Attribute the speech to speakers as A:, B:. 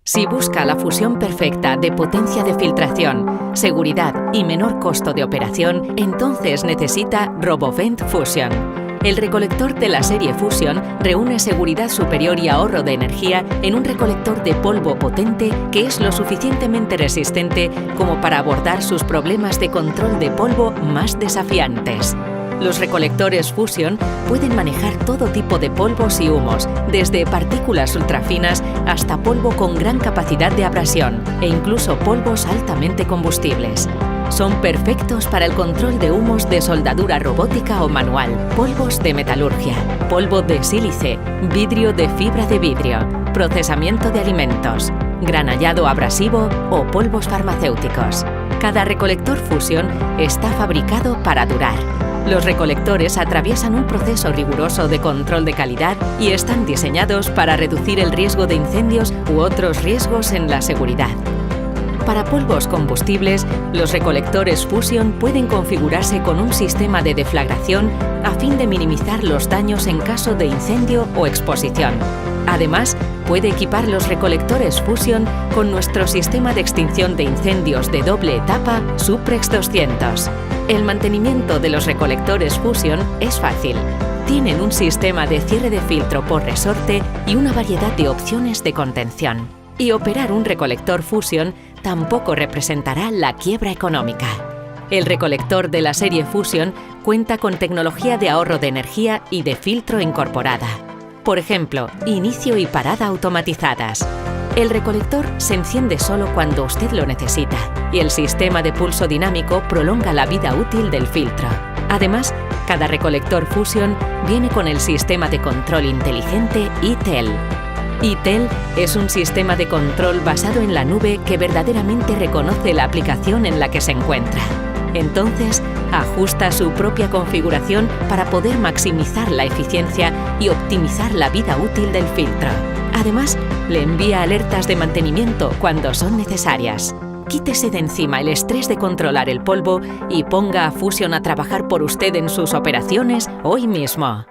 A: Si busca la fusión perfecta de potencia de filtración, seguridad y menor costo de operación, entonces necesita RoboVent Fusion. El recolector de la serie Fusion reúne seguridad superior y ahorro de energía en un recolector de polvo potente que es lo suficientemente resistente como para abordar sus problemas de control de polvo más desafiantes. Los recolectores Fusion pueden manejar todo tipo de polvos y humos, desde partículas ultrafinas hasta polvo con gran capacidad de abrasión e incluso polvos altamente combustibles. Son perfectos para el control de humos de soldadura robótica o manual, polvos de metalurgia, polvo de sílice, vidrio de fibra de vidrio, procesamiento de alimentos, granallado abrasivo o polvos farmacéuticos. Cada recolector Fusion está fabricado para durar. Los recolectores atraviesan un proceso riguroso de control de calidad y están diseñados para reducir el riesgo de incendios u otros riesgos en la seguridad. Para polvos combustibles, los recolectores Fusion pueden configurarse con un sistema de deflagración a fin de minimizar los daños en caso de incendio o exposición. Además, puede equipar los recolectores Fusion con nuestro sistema de extinción de incendios de doble etapa Suprex 200. El mantenimiento de los recolectores Fusion es fácil. Tienen un sistema de cierre de filtro por resorte y una variedad de opciones de contención. Y operar un recolector Fusion tampoco representará la quiebra económica. El recolector de la serie Fusion cuenta con tecnología de ahorro de energía y de filtro incorporada. Por ejemplo, inicio y parada automatizadas. El recolector se enciende solo cuando usted lo necesita y el sistema de pulso dinámico prolonga la vida útil del filtro. Además, cada recolector Fusion viene con el sistema de control inteligente ITEL. ITEL es un sistema de control basado en la nube que verdaderamente reconoce la aplicación en la que se encuentra. Entonces, ajusta su propia configuración para poder maximizar la eficiencia y optimizar la vida útil del filtro. Además, le envía alertas de mantenimiento cuando son necesarias. Quítese de encima el estrés de controlar el polvo y ponga a Fusion a trabajar por usted en sus operaciones hoy mismo.